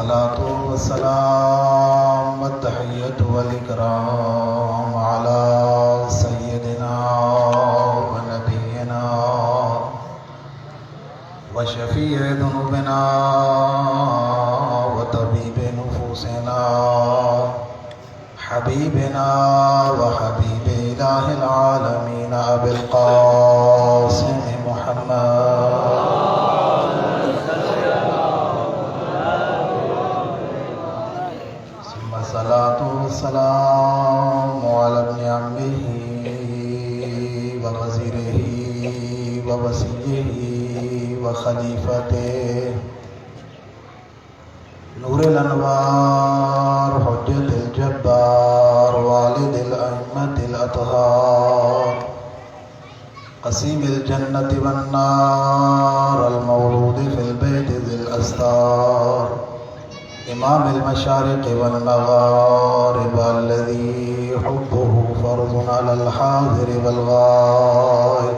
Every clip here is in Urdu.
الصلاة والسلام والتحية والإكرام على سيدنا ونبينا وشفيع ذنوبنا وطبيب نفوسنا حبيبنا وحبيب إله العالمين أبي القاسم محمد ثم الصلاة والسلام على ابن عمه ووزيره ووصيه وخليفته نور الأنوار حجة الجبار والد الأئمة الأطهار قسيم الجنة والنار المولود في البيت ذي الأستار إمام المشارق والمغارب الذي حبه فرض على الحاضر والغائب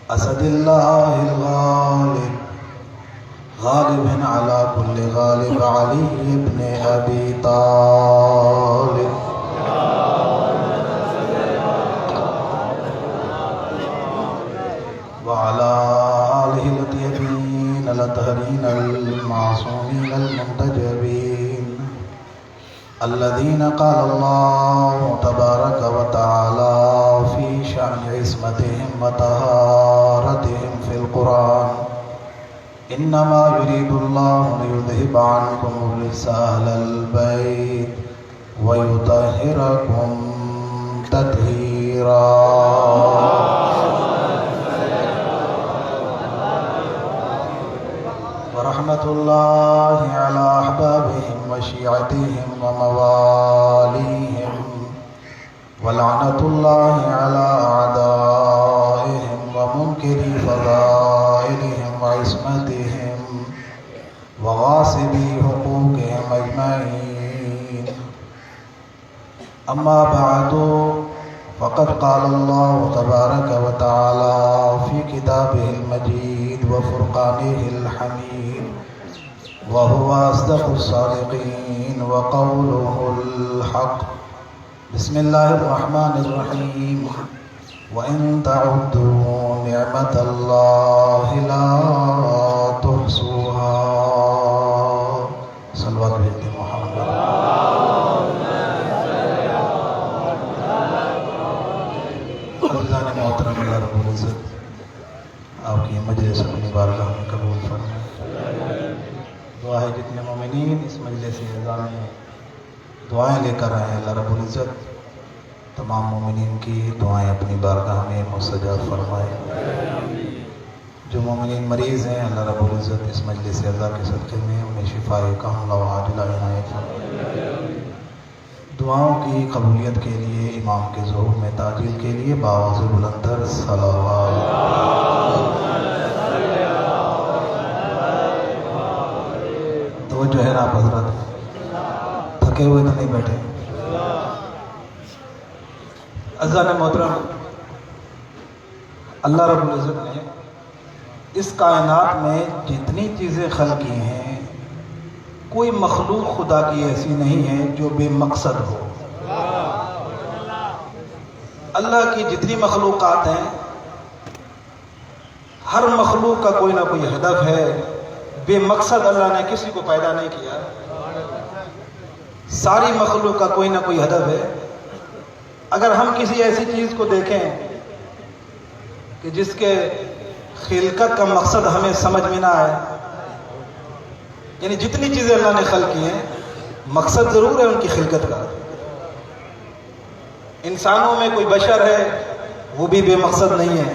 أسد الله الغالب غالب على كل غالب علي بن أبي طالب وعلى آله الطيبين الأطهرين المعصومين المنتجبين الذين قال الله تبارك وتعالى في شأن عصمتهم وطهارتهم في القرآن إنما يريد الله ليذهب عنكم الرجس أهل البيت ويطهركم تطهيرا ورحمة الله على أحبابهم وشيعتهم ومواليهم ولعنة الله على أعدائهم ومنكري فضائلهم وعصمتهم وغاصبي حقوقهم أجمعين أما بعد فقد قال الله تبارك وتعالى في كتابه المجيد وفرقانه الحميد وهو أصدق الصادقين وقوله الحق بسم الله الرحمن الرحيم وإن تعدوا نعمة الله لا تحصوها صلوات بحق محمد عزیزان محترم اللہ رب العزت آپ کی مجلس اپنی بارگاہ میں قبول فرمائے دعا ہے جتنے مومنین اس مجلس اعزا میں دعائیں لے کر آئے ہیں اللہ رب العزت تمام مومنین کی دعائیں اپنی بارگاہ میں مستجاب فرمائے جو مومنین مریض ہیں اللہ رب العزت اس مجلس اعزا کے صدقے میں انہیں شفاء کاملہ و عاجلہ عنایت فرمائے دعاؤں کی قبولیت کے لیے امام کے ظہور میں تعجیل کے لیے باوز بلندر صلوات توجہ ہے آپ حضرت تھکے ہوئے تو نہیں بیٹھے عزیزان محترم اللہ رب العزت نے اس کائنات میں جتنی چیزیں خلق کی ہیں کوئی مخلوق خدا کی ایسی نہیں ہے جو بے مقصد ہو اللہ کی جتنی مخلوقات ہیں ہر مخلوق کا کوئی نہ کوئی ہدف ہے بے مقصد اللہ نے کسی کو پیدا نہیں کیا ساری مخلوق کا کوئی نہ کوئی ہدف ہے اگر ہم کسی ایسی چیز کو دیکھیں کہ جس کے خلقت کا مقصد ہمیں سمجھ میں نہ آئے یعنی جتنی چیزیں اللہ نے خلق کی ہیں مقصد ضرور ہے ان کی خلقت کا انسانوں میں کوئی بشر ہے وہ بھی بے مقصد نہیں ہے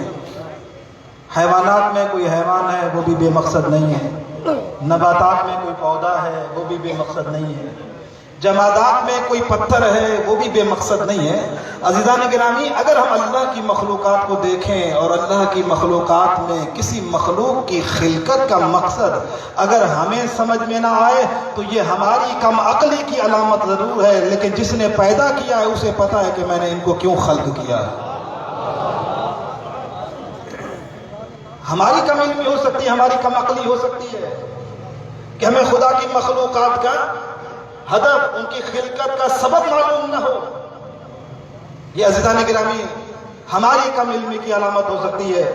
حیوانات میں کوئی حیوان ہے وہ بھی بے مقصد نہیں ہے نباتات میں کوئی پودا ہے وہ بھی بے مقصد نہیں ہے جمادات میں کوئی پتھر ہے وہ بھی بے مقصد نہیں ہے عزیزان گرامی اگر ہم اللہ کی مخلوقات کو دیکھیں اور اللہ کی مخلوقات میں کسی مخلوق کی خلقت کا مقصد اگر ہمیں سمجھ میں نہ آئے تو یہ ہماری کم عقلی کی علامت ضرور ہے لیکن جس نے پیدا کیا ہے اسے پتہ ہے کہ میں نے ان کو کیوں خلق کیا ہے ہماری کم علمی ہو سکتی ہے ہماری کم عقلی ہو سکتی ہے کہ ہمیں خدا کی مخلوقات کا ہدف، ان کی خلقت کا سبب معلوم نہ ہو؟ یہ عزیزان گرامی ہماری کم علمی کی علامت ہو سکتی ہے،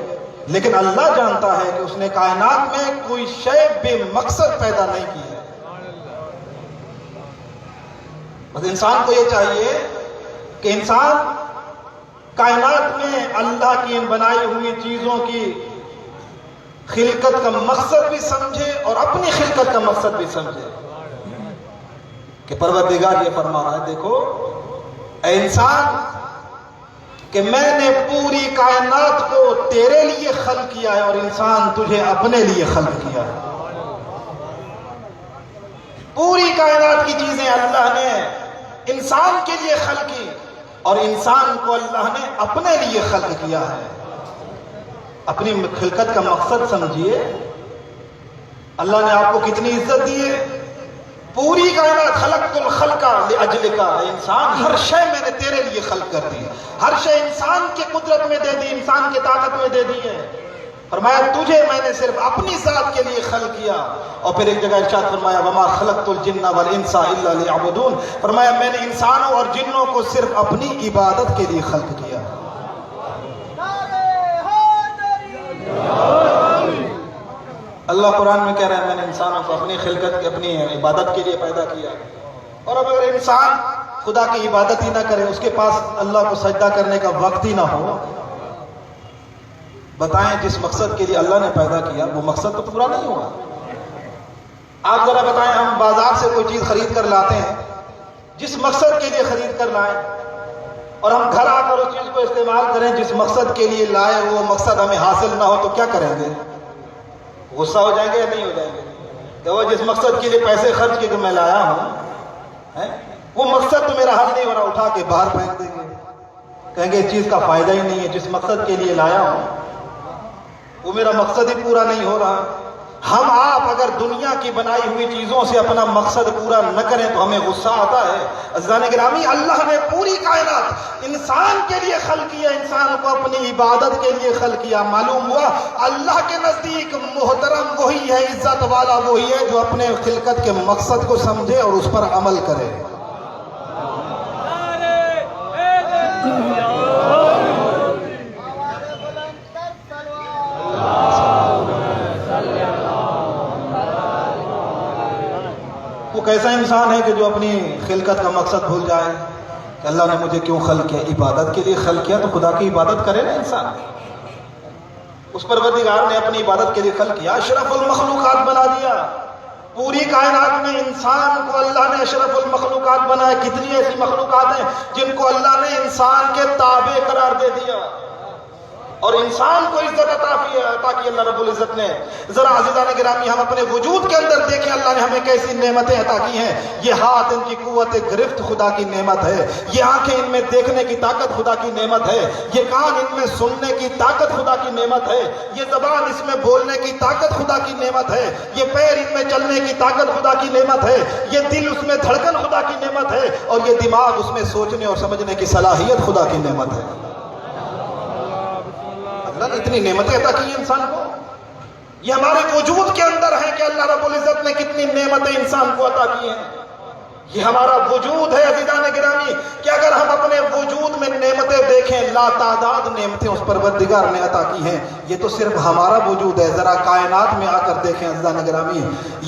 لیکن اللہ جانتا ہے کہ اس نے کائنات میں کوئی شے بے مقصد پیدا نہیں کی ہے۔ بس انسان کو یہ چاہیے کہ انسان کائنات میں اللہ کی ان بنائی ہوئی چیزوں کی خلقت کا مقصد بھی سمجھے اور اپنی خلقت کا مقصد بھی سمجھے کہ پروردگار یہ فرما رہا ہے، دیکھو اے انسان کہ میں نے پوری کائنات کو تیرے لیے خلق کیا ہے اور انسان تجھے اپنے لیے خلق کیا ہے۔ پوری کائنات کی چیزیں اللہ نے انسان کے لیے خلق کی اور انسان کو اللہ نے اپنے لیے خلق کیا ہے۔ اپنی خلقت کا مقصد سمجھیے، اللہ نے آپ کو کتنی عزت دی ہے۔ پوری کائنات خلقت الخلق لاجلک، انسان ہر شے میں نے تیرے لیے خلق کر دی، ہر شے انسان کی قدرت میں دے دی، انسان کی طاقت میں دے دی ہے۔ فرمایا تجھے میں نے صرف اپنی ذات کے لیے خلق کیا، اور پھر ایک جگہ ارشاد فرمایا وما خلقت الجن والانس الا لیعبدون، فرمایا میں نے انسانوں اور جنوں کو صرف اپنی عبادت کے لیے خلق کیا۔ اللہ قرآن میں کہہ رہا ہے میں نے انسانوں کو اپنی خلقت اپنی عبادت کے لیے پیدا کیا، اور اب اگر انسان خدا کی عبادت ہی نہ کرے، اس کے پاس اللہ کو سجدہ کرنے کا وقت ہی نہ ہو، بتائیں جس مقصد کے لیے اللہ نے پیدا کیا وہ مقصد تو پورا نہیں ہوا۔ آپ ذرا بتائیں، ہم بازار سے کوئی چیز خرید کر لاتے ہیں جس مقصد کے لیے خرید کر لائیں، اور ہم گھر آ کر اس چیز کو استعمال کریں جس مقصد کے لیے لائے، وہ مقصد ہمیں حاصل نہ ہو تو کیا کریں گے؟ غصہ ہو جائیں گے یا نہیں ہو جائیں گے؟ کہ وہ جس مقصد کے لیے پیسے خرچ کے میں لایا ہوں وہ مقصد تو میرا حل نہیں ہو رہا، اٹھا کے باہر پھینک دیں گے، کہیں گے اس چیز کا فائدہ ہی نہیں ہے، جس مقصد کے لیے لایا ہوں وہ میرا مقصد ہی پورا نہیں ہو رہا۔ ہم آپ اگر دنیا کی بنائی ہوئی چیزوں سے اپنا مقصد پورا نہ کریں تو ہمیں غصہ آتا ہے۔ عزیزان گرامی اللہ نے پوری کائنات انسان کے لیے خلق کیا، انسان کو اپنی عبادت کے لیے خلق کیا۔ معلوم ہوا اللہ کے نزدیک محترم وہی ہے، عزت والا وہی ہے جو اپنے خلقت کے مقصد کو سمجھے اور اس پر عمل کرے۔ وہ کیسا انسان ہے کہ جو اپنی خلقت کا مقصد بھول جائے کہ اللہ نے مجھے کیوں خلق کیا؟ عبادت کے لیے خلق کیا تو خدا کی عبادت کرے نا انسان۔ اس پروردگار نے اپنی عبادت کے لیے خلق کیا، اشرف المخلوقات بنا دیا۔ پوری کائنات میں انسان کو اللہ نے اشرف المخلوقات بنایا۔ کتنی ایسی مخلوقات ہیں جن کو اللہ نے انسان کے تابع قرار دے دیا اور انسان کو عزت عطا کی اللہ رب العزت نے۔ ذرا عزیزان گرامی ہم اپنے وجود کے اندر دیکھیں اللہ نے ہمیں کیسی نعمتیں عطا کی ہیں۔ یہ ہاتھ ان کی قوت گرفت خدا کی نعمت ہے، یہ آنکھیں ان میں دیکھنے کی طاقت خدا کی نعمت ہے، یہ کان ان میں سننے کی طاقت خدا کی نعمت ہے، یہ زبان اس میں بولنے کی طاقت خدا کی نعمت ہے، یہ پیر ان میں چلنے کی طاقت خدا کی نعمت ہے، یہ دل اس میں دھڑکن خدا کی نعمت ہے، اور یہ دماغ اس میں سوچنے اور سمجھنے کی صلاحیت خدا کی نعمت ہے۔ اللہ نے اتنی نعمتیں عطا کی انسان کو، یہ ہمارے وجود کے اندر ہیں کہ اللہ رب العزت نے کتنی نعمتیں انسان کو عطا کی ہیں۔ یہ ہمارا وجود ہے عزیزان گرامی کہ اگر ہم اپنے وجود میں نعمتیں دیکھیں، لا تعداد نعمتیں اس پروردگار نے عطا کی ہیں۔ یہ تو صرف ہمارا وجود ہے، ذرا کائنات میں آ کر دیکھیں عزیزان گرامی،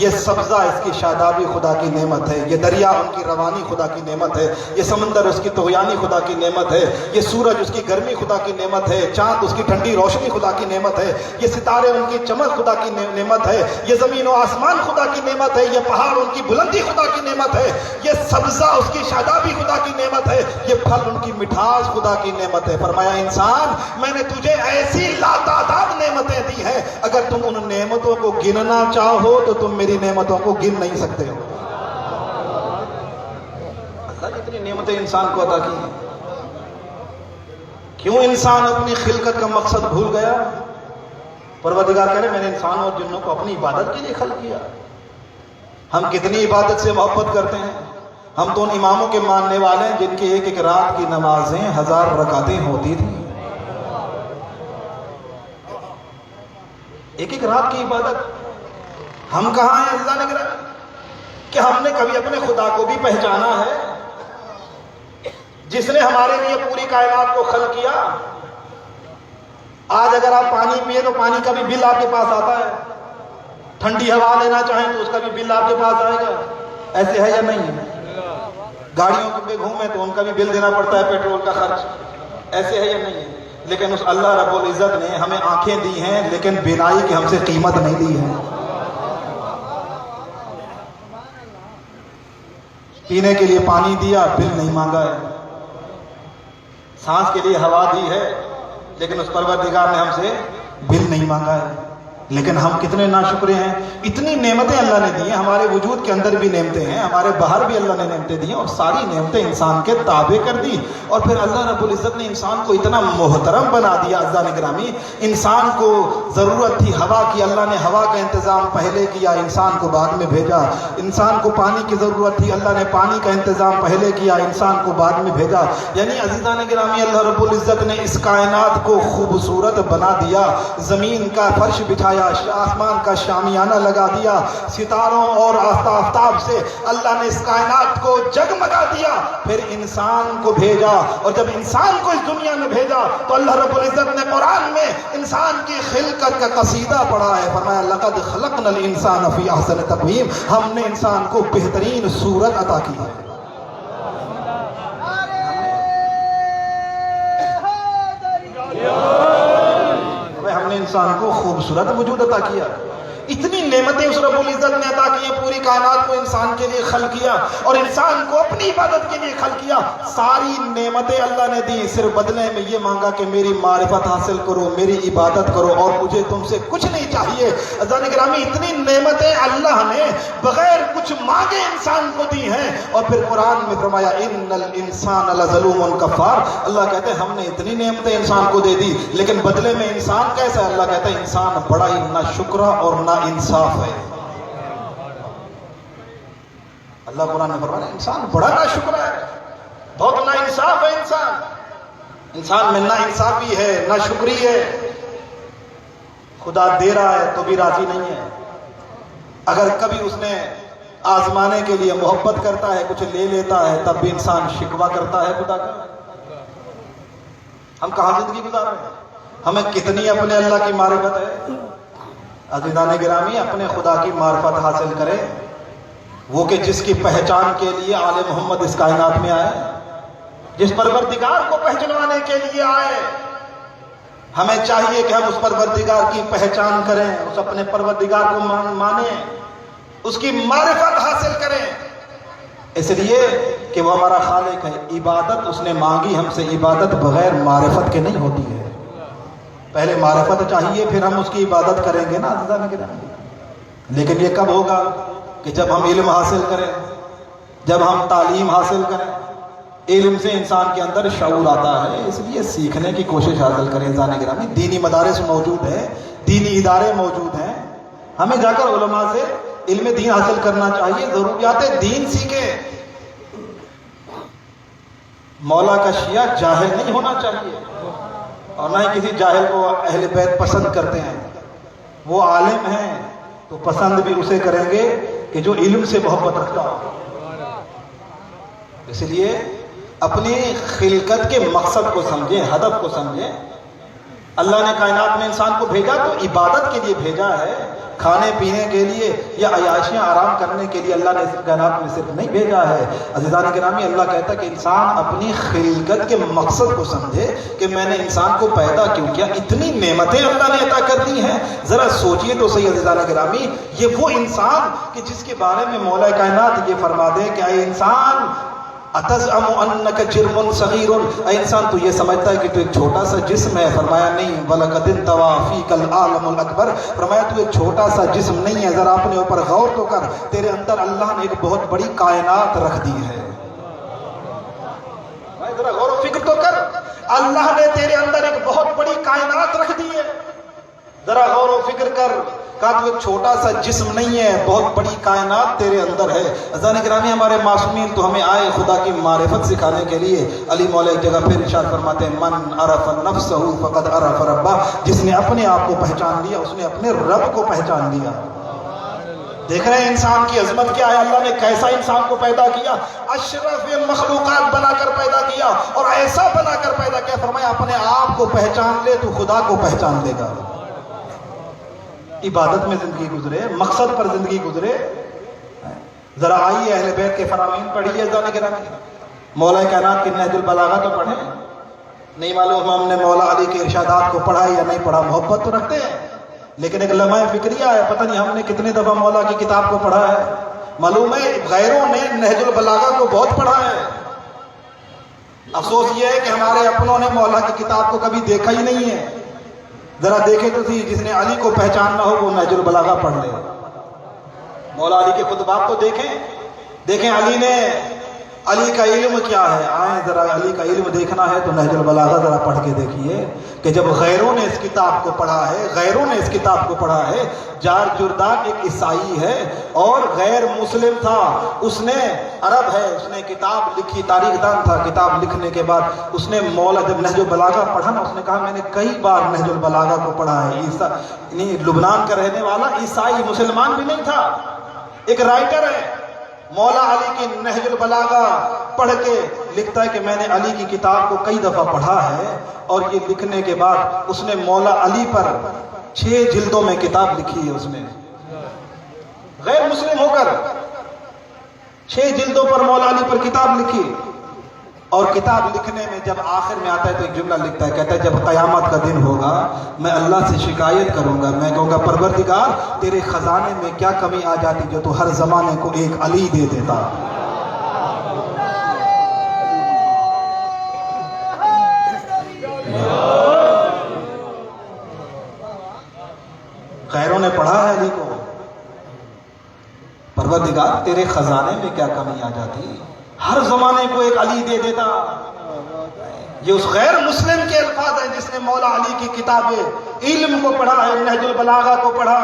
یہ سبزہ اس کی شادابی خدا کی نعمت ہے، یہ دریا ان کی روانی خدا کی نعمت ہے، یہ سمندر اس کی طغیانی خدا کی نعمت ہے، یہ سورج اس کی گرمی خدا کی نعمت ہے، چاند اس کی ٹھنڈی روشنی خدا کی نعمت ہے، یہ ستارے ان کی چمک خدا کی نعمت ہے، یہ زمین و آسمان خدا کی نعمت ہے، یہ پہاڑ ان کی بلندی خدا کی نعمت ہے، یہ سبزہ اس کی شادابی خدا کی نعمت ہے، یہ پھل ان کی مٹھاس خدا کی نعمت ہے۔ فرمایا انسان میں نے تجھے ایسی لاتعداد نعمتیں دی ہیں، اگر تم ان نعمتوں کو گننا چاہو تو تم میری نعمتوں کو گن نہیں سکتے ہو۔ اللہ اتنی نعمتیں انسان کو عطا کی ہیں، کیوں انسان اپنی خلقت کا مقصد بھول گیا؟ پروردگار کہہ رہے میں نے انسانوں اور جنوں کو اپنی عبادت کے لیے خلق کیا۔ ہم کتنی عبادت سے محبت کرتے ہیں؟ ہم تو ان اماموں کے ماننے والے ہیں جن کی ایک ایک رات کی نمازیں 1000 رکعتیں ہوتی تھیں۔ ایک ایک رات کی عبادت ہم کہاں ہیں عزیزان گرامی کہ ہم نے کبھی اپنے خدا کو بھی پہچانا ہے، جس نے ہمارے لیے پوری کائنات کو خلق کیا؟ آج اگر آپ پانی پیے تو پانی کا بھی بل آپ کے پاس آتا ہے، ٹھنڈی ہوا لینا چاہیں تو اس کا بھی بل آپ کے پاس آئے گا، ایسے ہے یا نہیں ہے؟ گاڑیوں پہ گھومیں تو ان کا بھی بل دینا پڑتا ہے، پیٹرول کا خرچ، ایسے ہے یا نہیں ہے؟ لیکن اس اللہ رب العزت نے ہمیں آنکھیں دی ہیں لیکن بینائی کی ہم سے قیمت نہیں دی ہے، پینے کے لیے پانی دیا، بل نہیں مانگا ہے، سانس کے لیے ہوا دی ہے لیکن اس پروردگار نے ہم سے بل نہیں مانگا ہے۔ لیکن ہم کتنے ناشکرے ہیں، اتنی نعمتیں اللہ نے دی ہیں، ہمارے وجود کے اندر بھی نعمتیں ہیں، ہمارے باہر بھی اللہ نے نعمتیں دی ہیں، اور ساری نعمتیں انسان کے تابع کر دی، اور پھر اللہ رب العزت نے انسان کو اتنا محترم بنا دیا۔ عزیزان گرامی، انسان کو ضرورت تھی ہوا کی، اللہ نے ہوا کا انتظام پہلے کیا، انسان کو بعد میں بھیجا۔ انسان کو پانی کی ضرورت تھی، اللہ نے پانی کا انتظام پہلے کیا، انسان کو بعد میں بھیجا۔ یعنی عزیزان گرامی، اللہ رب العزت نے اس کائنات کو خوبصورت بنا دیا، زمین کا فرش بچھایا، آسمان کا شامیانہ لگا دیا، ستاروں اور آفتاب سے اللہ نے اس کائنات کو جگمگا دیا، پھر انسان کو بھیجا، اور جب انسان کو اس دنیا میں بھیجا تو اللہ رب العزت نے قرآن میں انسان کی خلقت کا قصیدہ پڑھا ہے، فرمایا لقد خلقنا الانسان فی احسن تقویم، ہم نے انسان کو بہترین صورت عطا کی ہے۔ ہم نے انسان کو خوبصورت وجود عطا کیا، اتنی نعمتیں اس رب العزت نے عطا کی ہیں، پوری کائنات کو انسان کے لیے خلق کیا اور انسان کو اپنی عبادت کے لیے خلق کیا۔ ساری نعمتیں اللہ نے دی، صرف بدلے میں یہ مانگا کہ میری معرفت حاصل کرو، میری عبادت کرو، اور مجھے تم سے کچھ نہیں چاہیے۔ عزیزان گرامی، اتنی نعمتیں اللہ نے بغیر کچھ مانگے انسان کو دی ہیں، اور پھر قرآن میں فرمایا ان الانسان لظلوم کفار، اللہ کہتے ہیں ہم نے اتنی نعمتیں انسان کو دے دی، لیکن بدلے میں انسان کیسا ہے؟ اللہ کہتا ہے انسان بڑا ہی ناشکرا اور نا انصاف ہے۔ اللہ قرآن میں فرمایا انسان بڑا ناشکرا ہے، بہت نا انصاف ہے انسان میں نا انصافی ہے، نا شکری ہے۔ خدا دے رہا ہے تو بھی راضی نہیں ہے، اگر کبھی اس نے آزمانے کے لیے محبت کرتا ہے، کچھ لے لیتا ہے، تب بھی انسان شکوہ کرتا ہے خدا کا۔ ہم کہاں زندگی گزار رہے ہیں؟ ہمیں کتنی اپنے اللہ کی معرفت ہے؟ عزیزان گرامی، اپنے خدا کی معرفت حاصل کریں، وہ کہ جس کی پہچان کے لیے آل محمد اس کائنات میں آئے، جس پروردگار کو پہچانوانے کے لیے آئے۔ ہمیں چاہیے کہ ہم اس پروردگار کی پہچان کریں، اس اپنے پروردگار کو مانیں، اس کی معرفت حاصل کریں، اس لیے کہ وہ ہمارا خالق ہے۔ عبادت اس نے مانگی ہم سے، عبادت بغیر معرفت کے نہیں ہوتی ہے، پہلے معرفت چاہیے پھر ہم اس کی عبادت کریں گے نا عزیزان گرامی۔ لیکن یہ کب ہوگا؟ کہ جب ہم علم حاصل کریں، جب ہم تعلیم حاصل کریں، علم سے انسان کے اندر شعور آتا ہے، اس لیے سیکھنے کی کوشش حاصل کریں عزیزان گرامی۔ دینی مدارس موجود ہیں، دینی ادارے موجود ہیں، ہمیں جا کر علماء سے علم دین حاصل کرنا چاہیے، ضروریات دین سیکھیں۔ مولا کا شیعہ جاہل نہیں ہونا چاہیے، اور نہ ہی کسی جاہل کو اہل بیت پسند کرتے ہیں، وہ عالم ہیں تو پسند بھی اسے کریں گے کہ جو علم سے محبت رکھتا ہو۔ اس لیے اپنی خلقت کے مقصد کو سمجھیں، ہدف کو سمجھیں۔ اللہ نے کائنات میں انسان کو بھیجا تو عبادت کے لیے بھیجا ہے، کھانے پینے کے لیے یا عیاشیاں آرام کرنے کے لیے اللہ نے اس کائنات میں صرف نہیں بھیجا ہے۔ عزیزان گرامی، اللہ کہتا ہے کہ انسان اپنی خلقت کے مقصد کو سمجھے کہ میں نے انسان کو پیدا کیوں کیا، اتنی نعمتیں اللہ نے عطا کر دی ہیں، ذرا سوچئے تو صحیح عزیزان گرامی۔ یہ وہ انسان کہ جس کے بارے میں مولا کائنات یہ فرما دے کہ اے انسان اتزعم انک جرم صغیر، اے انسان تو یہ سمجھتا ہے کہ تو ایک چھوٹا سا جسم ہے؟ فرمایا نہیں، وَلَقَدِ انْطَوَىٰ فِيكَ الْعَالَمُ الْأَكْبَرُ، فرمایا تو ایک چھوٹا سا جسم نہیں ہے، ذرا اپنے اوپر غور تو کر، تیرے اندر اللہ نے ایک بہت بڑی کائنات رکھ دی ہے، ذرا غور و فکر تو کر، اللہ نے تیرے اندر ایک بہت بڑی کائنات رکھ دی ہے، ذرا غور و فکر کر۔ کہا تو ایک چھوٹا سا جسم نہیں ہے، بہت بڑی کائنات تیرے اندر ہے۔ عزیزان گرامی، ہمارے معصومین تو ہمیں آئے خدا کی معرفت سکھانے کے لیے۔ علی مولا ایک جگہ پھر ارشاد فرماتے ہیں من عرف نفسہ فقد عرف ربہ، جس نے اپنے آپ کو پہچان لیا اس نے اپنے رب کو پہچان لیا۔ دیکھ رہے ہیں انسان کی عظمت کیا ہے، اللہ نے کیسا انسان کو پیدا کیا، اشرف مخلوقات بنا کر پیدا کیا اور ایسا بنا کر پیدا کیا، فرمایا اپنے آپ کو پہچان لے تو خدا کو پہچان لے گا۔ عبادت میں زندگی گزرے، مقصد پر زندگی گزرے۔ ذرا آئیے اہل بیت کے فرامین پڑھیے، مولا کائنات کی نہج البلاغہ تو پڑھیں، نہیں معلوم ہم نے مولا علی کے ارشادات کو پڑھا یا نہیں پڑھا، محبت تو رکھتے ہیں لیکن ایک لمحہ فکریہ ہے، پتہ نہیں ہم نے کتنے دفعہ مولا کی کتاب کو پڑھا ہے۔ معلوم ہے غیروں نے نہج البلاغہ کو بہت پڑھا ہے، افسوس یہ ہے کہ ہمارے اپنوں نے مولا کی کتاب کو کبھی دیکھا ہی نہیں ہے۔ ذرا دیکھے تو تھی، جس نے علی کو پہچاننا ہو وہ نہج البلاغہ پڑھ لے، مولا علی کے خطبات کو دیکھیں علی کا علم کیا ہے۔ آئیں ذرا علی کا علم دیکھنا ہے تو نہج البلاغہ ذرا پڑھ کے دیکھیے کہ جب غیروں نے اس کتاب کو پڑھا ہے، جار جرداق ایک عیسائی ہے اور غیر مسلم تھا، اس نے عرب ہے، اس نے کتاب لکھی، تاریخ دان تھا، کتاب لکھنے کے بعد اس نے مولا جب نہج البلاغہ پڑھا نا، اس نے کہا میں نے کئی بار نہج البلاغہ کو پڑھا ہے۔ لبنان کا رہنے والا عیسائی، مسلمان بھی نہیں تھا، ایک رائٹر ہے، مولا علی کی نہج البلاغہ پڑھ کے لکھتا ہے کہ میں نے علی کی کتاب کو کئی دفعہ پڑھا ہے، اور یہ لکھنے کے بعد اس نے مولا علی پر 6 جلدوں میں کتاب لکھی ہے، اس نے غیر مسلم ہو کر 6 جلدوں پر مولا علی پر کتاب لکھی، اور کتاب لکھنے میں جب آخر میں آتا ہے تو ایک جملہ لکھتا ہے، کہتا ہے جب قیامت کا دن ہوگا میں اللہ سے شکایت کروں گا، میں کہوں گا پروردگار تیرے خزانے میں کیا کمی آ جاتی جو تو ہر زمانے کو ایک علی دے دیتا۔ غیروں نے پڑھا ہے علی کو، پروردگار تیرے خزانے میں کیا کمی آ جاتی، ہر زمانے کو ایک علی دے دیتا۔ یہ اس غیر مسلم کے الفاظ ہیں جس نے مولا علی کی کتاب علم کو پڑھا ہے، نہج البلاغہ کو پڑھا،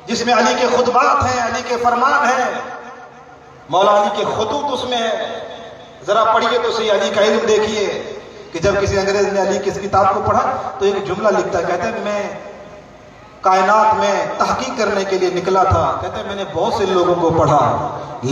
جس میں علی کے خطبات ہیں، علی کے فرمان ہیں، مولا علی کے خطوط اس میں ہیں۔ ذرا پڑھیے تو صحیح، علی کا علم دیکھیے کہ جب کسی انگریز نے علی کی اس کتاب کو پڑھا تو ایک جملہ لکھتا ہے، کہتے ہیں میں کائنات میں تحقیق کرنے کے لیے نکلا تھا، کہتے ہیں میں نے بہت سے لوگوں کو پڑھا،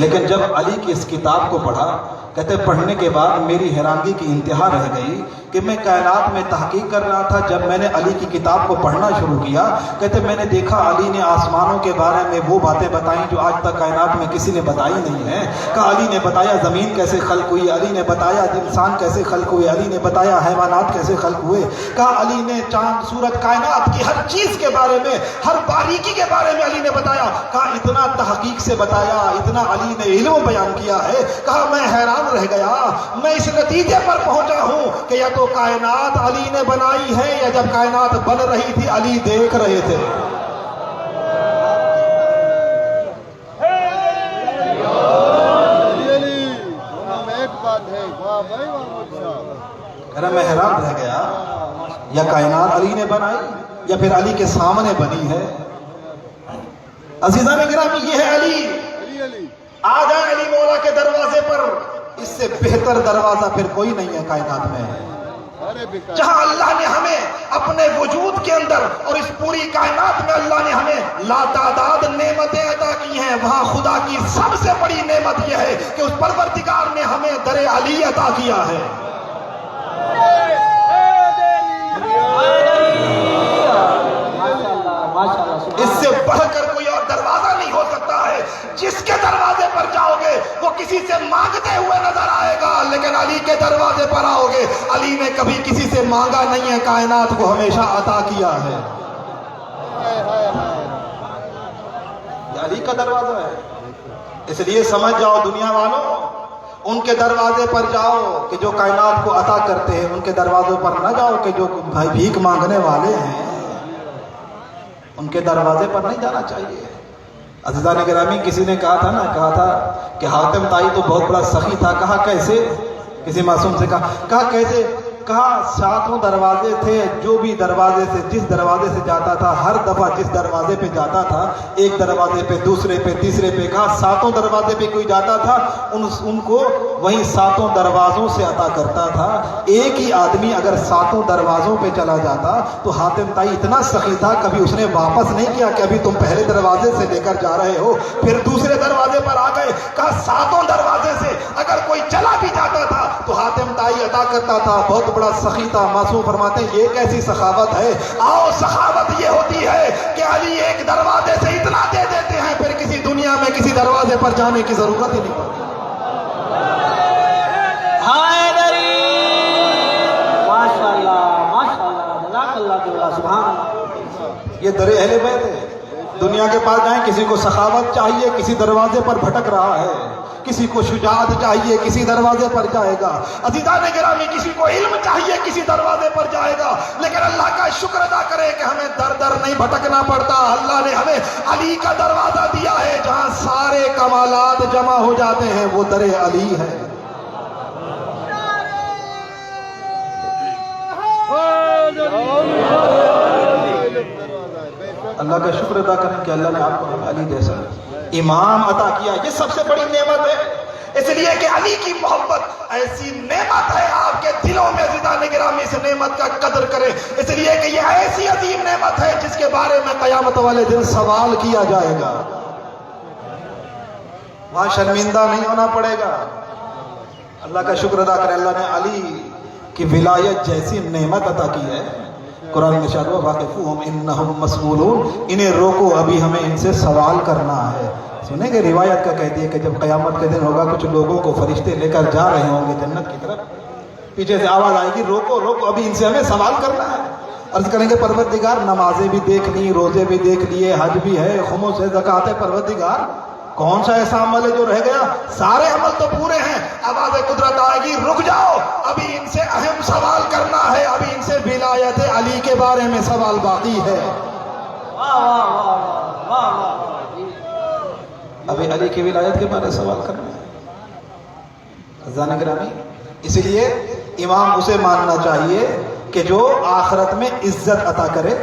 لیکن جب علی کی اس کتاب کو پڑھا، کہتے ہیں پڑھنے کے بعد میری حیرانگی کی انتہا رہ گئی کہ میں کائنات میں تحقیق کر رہا تھا، جب میں نے علی کی کتاب کو پڑھنا شروع کیا، کہتے ہیں میں نے دیکھا علی نے آسمانوں کے بارے میں وہ باتیں بتائیں جو آج تک کائنات میں کسی نے بتائی نہیں ہے۔ کہا علی نے بتایا زمین کیسے خلق ہوئی، علی نے بتایا انسان کیسے خلق ہوئے، علی نے بتایا حیوانات کیسے خلق ہوئے، کہا علی نے چاند سورج کائنات کی ہر چیز کے بارے میں، ہر باریکی کے بارے میں علی نے بتایا، کہا اتنا تحقیق سے بتایا، اتنا علی نے علم بیان کیا ہے، کہا میں حیران رہ گیا، میں اس نتیجے پر پہنچا ہوں کہ یا تو کائنات علی نے بنائی ہے یا جب کائنات بن رہی تھی علی دیکھ رہے تھے۔ میں حیران رہ گیا، یا کائنات علی نے بنائی یا پھر علی کے سامنے بنی ہے۔ عزیزان گرامی یہ ہے علی، آ جائیں علی مولا کے دروازے پر، اس سے بہتر دروازہ پھر کوئی نہیں ہے کائنات میں۔ جہاں اللہ نے ہمیں اپنے وجود کے اندر اور اس پوری کائنات میں اللہ نے ہمیں لاتعداد نعمتیں عطا کی ہیں، وہاں خدا کی سب سے بڑی نعمت یہ ہے کہ اس پروردگار نے ہمیں در علی عطا کیا ہے۔ اس سے بڑھ کر کوئی اور دروازہ نہیں ہو سکتا ہے۔ جس کے دروازے پر جاؤ گے وہ کسی سے مانگتے ہوئے نظر آئے گا، لیکن علی کے دروازے پر آؤ گے علی نے کبھی کسی سے مانگا نہیں ہے، کائنات کو ہمیشہ عطا کیا ہے۔ یہ علی کا دروازہ ہے، اس لیے سمجھ جاؤ دنیا والوں، ان کے دروازے پر جاؤ کہ جو کائنات کو عطا کرتے ہیں، ان کے دروازوں پر نہ جاؤ کہ جو بھائی بھیک مانگنے والے ہیں، ان کے دروازے پر نہیں جانا چاہیے۔ عزیزان گرامی کسی نے کہا تھا کہ حاتم طائی تو بہت بڑا سخی تھا، کہا کیسے؟ کسی معصوم سے کہا کیسے؟ کہا 7 دروازے تھے، جو بھی دروازے سے جس دروازے سے جاتا تھا، ہر دفعہ جس دروازے پہ جاتا تھا، ایک دروازے پہ، دوسرے پہ، تیسرے پہ، کہا 7 دروازے پہ کوئی جاتا تھا ان کو وہیں 7 دروازوں سے عطا کرتا تھا۔ ایک ہی آدمی اگر 7 دروازوں پہ چلا جاتا تو حاتم طائی اتنا سخی تھا، کبھی اس نے واپس نہیں کیا کہ ابھی تم پہلے دروازے سے لے کر جا رہے ہو، پھر دوسرے دروازے پر آ گئے، کہا 7 دروازے سے اگر کوئی چلا بھی جاتا تھا تو حاتم طائی عطا کرتا تھا۔ بہت بڑا سخی تھا۔ معصوم فرماتے ہیں یہ کیسی سخاوت ہے؟ آؤ، سخاوت یہ ہوتی ہے کہ علی ایک دروازے سے اتنا دے دیتے ہیں پھر کسی دنیا میں کسی دروازے پر جانے کی ضرورت ہی نہیں پڑتی۔ یہ در اہل بیت ہے۔ دنیا کے پاس جائیں، کسی کو سخاوت چاہیے، کسی دروازے پر بھٹک رہا ہے، کسی کو شجاعت چاہیے، کسی دروازے پر جائے گا۔ عزیزان گرامی، کسی کو علم چاہیے، کسی دروازے پر جائے گا۔ لیکن اللہ کا شکر ادا کرے کہ ہمیں در در نہیں بھٹکنا پڑتا۔ اللہ نے ہمیں علی کا دروازہ دیا ہے جہاں سارے کمالات جمع ہو جاتے ہیں، وہ در علی ہے۔ اللہ کا شکر ادا کریں کہ اللہ نے آپ کو علی جیسا امام عطا کیا۔ یہ سب سے بڑی نعمت ہے، اس لیے کہ علی کی محبت ایسی نعمت ہے آپ کے دلوں میں۔ عزیزان گرامی، اس نعمت کا قدر کریں، اس لیے کہ یہ ایسی عظیم نعمت ہے جس کے بارے میں قیامت والے دن سوال کیا جائے گا۔ وہاں شرمندہ نہیں ہونا پڑے گا۔ اللہ کا شکر ادا کریں، اللہ نے علی کی ولایت جیسی نعمت عطا کی ہے۔ قرآن میں ارشاد ہوا واقفوہم انہم مسئولون، انہیں روکو، ابھی ہمیں ان سے سوال کرنا ہے۔ سنیں گے روایت کا کہتی ہے کہ جب قیامت کے دن ہوگا، کچھ لوگوں کو فرشتے لے کر جا رہے ہوں گے جنت کی طرف، پیچھے سے آواز آئے گی روکو روکو، ابھی ان سے ہمیں سوال کرنا ہے۔ عرض کریں گے پروردگار نمازیں بھی دیکھ لی، روزے بھی دیکھ لیے، حج بھی ہے، خمس ہے، زکوٰۃ ہے، پروردگار کون سا ایسا عمل ہے جو رہ گیا؟ سارے عمل تو پورے ہیں۔ آواز قدرت آئے گی رک جاؤ، ابھی ان سے اہم سوال کرنا ہے، ابھی ان سے ولایت علی کے بارے میں سوال باقی ہے۔ ابھی علی کی ولایت کے بارے میں سوال کرنا ہے۔ عزیزان گرامی، اس لیے امام اسے ماننا چاہیے کہ جو آخرت میں عزت عطا کرے۔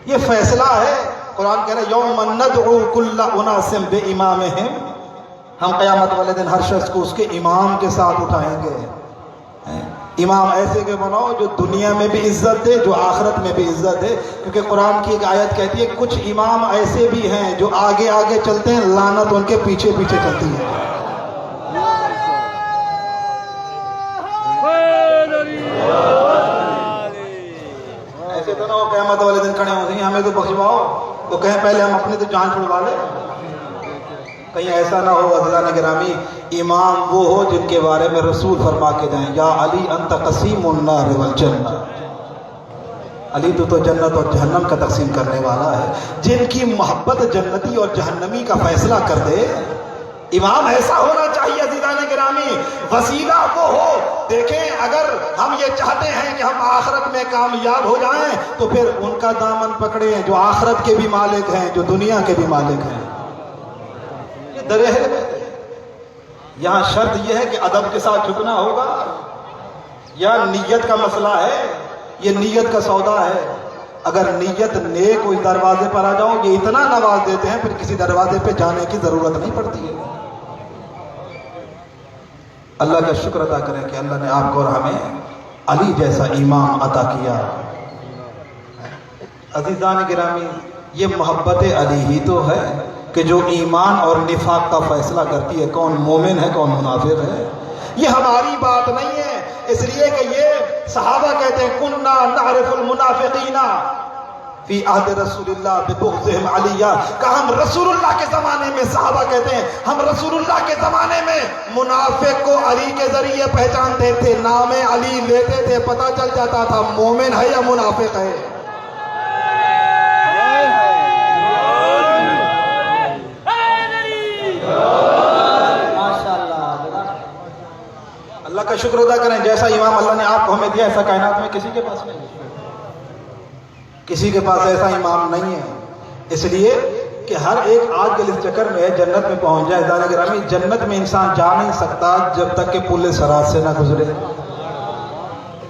یہ فیصلہ ہے، قرآن کہہ رہا ہے یوم ندعو کل اناس بامامہم، ہم قیامت والے دن ہر شخص کو اس کے امام کے ساتھ اٹھائیں گے۔ امام ایسے کے بناؤ جو دنیا میں بھی عزت دے، جو آخرت میں بھی عزت دے، کیونکہ قرآن کی ایک آیت کہتی ہے کچھ امام ایسے بھی ہیں جو آگے آگے چلتے ہیں، لعنت ان کے پیچھے پیچھے چلتی ہے۔ ایسے تو نہ ہو قیامت والے دن کھڑے ہوتے ہیں ہمیں تو بخشواؤ، تو کہیں پہلے ہم اپنے تو جان چھڑوا لیں۔ کہیں ایسا نہ ہو عزیزان گرامی، امام وہ ہو جن کے بارے میں رسول فرما کے جائیں یا علی انت قسیم النار والجنہ، علی تو جنت اور جہنم کا تقسیم کرنے والا ہے۔ جن کی محبت جنتی اور جہنمی کا فیصلہ کر دے، امام ایسا ہونا چاہیے عزیزان گرامی۔ وسیلہ وہ ہو، دیکھیں اگر ہم یہ چاہتے ہیں کہ ہم آخرت میں کامیاب ہو جائیں تو پھر ان کا دامن پکڑیں جو آخرت کے بھی مالک ہیں، جو دنیا کے بھی مالک ہیں۔ یہ در اہل بیت ہے۔ یہاں شرط یہ ہے کہ ادب کے ساتھ جھکنا ہوگا، یا نیت کا مسئلہ ہے، یہ نیت کا سودا ہے۔ اگر نیت نیک کوئی دروازے پر آ جاؤ، یہ اتنا نواز دیتے ہیں پھر کسی دروازے پہ جانے کی ضرورت نہیں پڑتی ہے۔ اللہ کا شکر ادا کریں کہ اللہ نے آپ کو اور ہمیں علی جیسا امام عطا کیا۔ عزیزان گرامی، یہ محبت علی ہی تو ہے کہ جو ایمان اور نفاق کا فیصلہ کرتی ہے، کون مومن ہے کون منافق ہے۔ یہ ہماری بات نہیں ہے، اس لیے کہ یہ صحابہ کہتے ہیں کننا نعرف المنافقین فی عہد رسول اللہ ببغضہم علیہ، کہ ہم رسول اللہ کے زمانے میں، صحابہ کہتے ہیں ہم رسول اللہ کے زمانے میں منافق کو علی کے ذریعے پہچانتے تھے، نام علی لیتے تھے، پتہ چل جاتا تھا مومن ہے یا منافق ہے۔ اللہ کا شکر ادا کریں، جیسا امام اللہ نے آپ کو ہمیں دیا ایسا کائنات میں کسی کے پاس نہیں ہے، کسی کے پاس ایسا امام نہیں ہے۔ اس لیے کہ ہر ایک آج کل اس چکر میں ہے جنت میں پہنچ جائے۔ عزیزان گرامی، جنت میں انسان جا نہیں سکتا جب تک کہ پل صراط سے نہ گزرے۔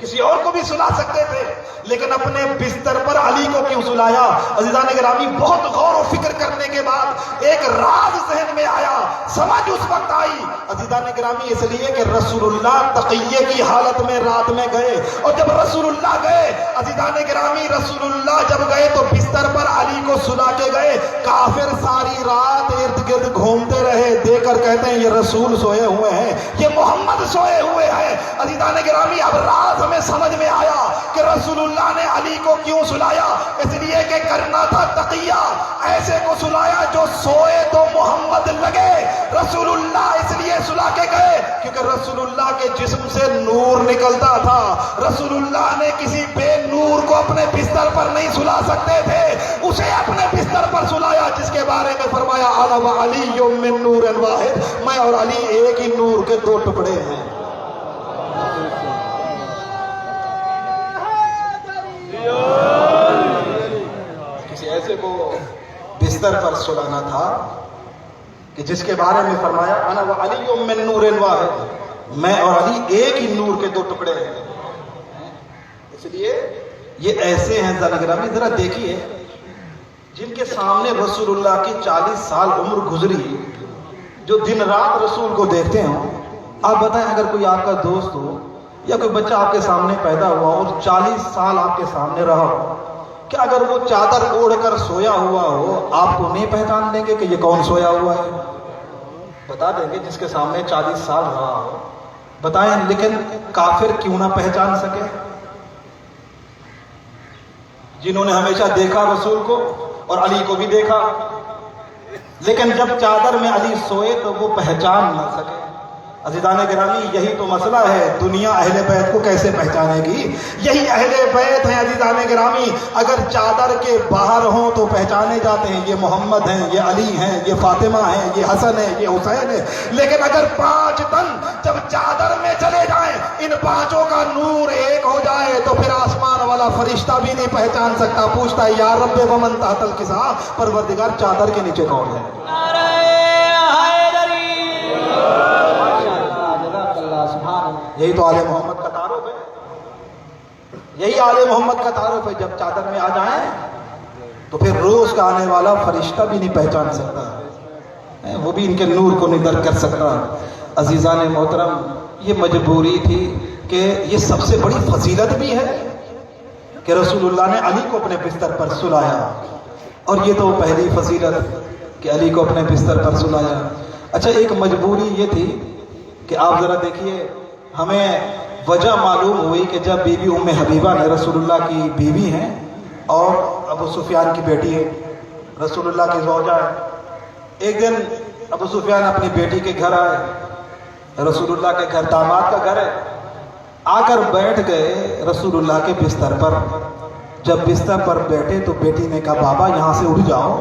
کسی اور کو بھی سلا سکتے تھے، لیکن اپنے بستر پر علی کو کیوں سلایا؟ عزیزان گرامی، بہت غور و فکر کرنے کے بعد ایک راز ذہن میں آیا، سمجھ اس وقت آئی عزیزان گرامی، اس لیے کہ رسول اللہ تقیے کی حالت میں رات میں گئے، اور جب رسول اللہ گئے عزیزان گرامی، رسول اللہ جب گئے تو بستر پر علی کو سلا کے گئے، کافر ساری رات ارد گرد گھومتے رہے، دیکھ کر کہتے ہیں یہ رسول سوئے ہوئے ہیں، یہ محمد سوئے ہوئے ہیں۔ عزیزان گرامی، اب راز ہمیں سمجھ میں آیا کہ رسول اللہ نے علی کو کیوں سلایا، اس لیے کہ کرنا تھا تقیہ، ایسے کو سلایا جو سوئے تو محمد لگے۔ رسول اللہ اس لیے سلا کے گئے کیونکہ رسول اللہ کے جسم سے نور نکلتا تھا، رسول اللہ نے کسی بے نور کو اپنے بستر پر نہیں سلا سکتے تھے، اسے اپنے بستر پر سلایا، جس کے بارے میں فرمایا انا وعلی من نور واحد، میں اور علی ایک ہی نور کے دو ٹکڑے ہیں۔ کسی ایسے کو بستر پر سلانا تھا کہ جس کے بارے میں فرمایا انا وعلی من نور واحد، میں اور علی ایک ہی نور کے دو ٹکڑے ہیں۔ اس لیے یہ ایسے ہیں زنگرامی، ذرا دیکھیے، جن کے سامنے رسول اللہ کی 40 سال عمر گزری، جو دن رات رسول کو دیکھتے ہوں۔ آپ بتائیں، اگر کوئی آپ کا دوست ہو یا کوئی بچہ آپ کے سامنے پیدا ہوا اور 40 سال آپ کے سامنے رہا ہو، کہ اگر وہ چادر اوڑھ کر سویا ہوا ہو، آپ کو نہیں پہچان دیں گے کہ یہ کون سویا ہوا ہے؟ بتا دیں گے جس کے سامنے 40 سال رہا ہو، بتائیں، لیکن کافر کیوں نہ پہچان سکے؟ جنہوں نے ہمیشہ دیکھا رسول کو اور علی کو بھی دیکھا، لیکن جب چادر میں علی سوئے تو وہ پہچان نہ سکے۔ عزیزان گرامی، یہی تو مسئلہ ہے، دنیا اہل بیت کو کیسے پہچانے گی؟ یہی اہل بیت ہیں عزیزان گرامی، اگر چادر کے باہر ہوں تو پہچانے جاتے ہیں، یہ محمد ہیں، یہ علی ہیں، یہ فاطمہ ہیں، یہ حسن ہیں، یہ حسین ہیں، لیکن اگر 5 تن جب چادر میں چلے جائیں، ان 5 کا نور ایک ہو جائے تو پھر آسمان والا فرشتہ بھی نہیں پہچان سکتا، پوچھتا ہے یا رب ومن تحت الکساء، پروردگار چادر کے نیچے کون ہے؟ یہی تو آل محمد کا تعارف ہے، یہی آل محمد کا تعارف ہے، جب چادر میں آ جائیں تو پھر روز کا آنے والا فرشتہ بھی نہیں پہچان سکتا، وہ بھی ان کے نور کو نہیں درک کر سکتا۔ عزیزان محترم، یہ مجبوری تھی کہ یہ سب سے بڑی فضیلت بھی ہے کہ رسول اللہ نے علی کو اپنے بستر پر سلایا، اور یہ تو پہلی فضیلت کہ علی کو اپنے بستر پر سلایا۔ اچھا، ایک مجبوری یہ تھی کہ آپ ذرا دیکھیے، ہمیں وجہ معلوم ہوئی کہ جب بی بی ام حبیبہ نے، رسول اللہ کی بیوی ہیں اور ابو سفیان کی بیٹی ہے، رسول اللہ کی زوجہ ہے، ایک دن ابو سفیان اپنی بیٹی کے گھر آئے، رسول اللہ کے گھر داماد کا گھر ہے، آ کر بیٹھ گئے رسول اللہ کے بستر پر۔ جب بستر پر بیٹھے تو بیٹی نے کہا بابا یہاں سے اٹھ جاؤ۔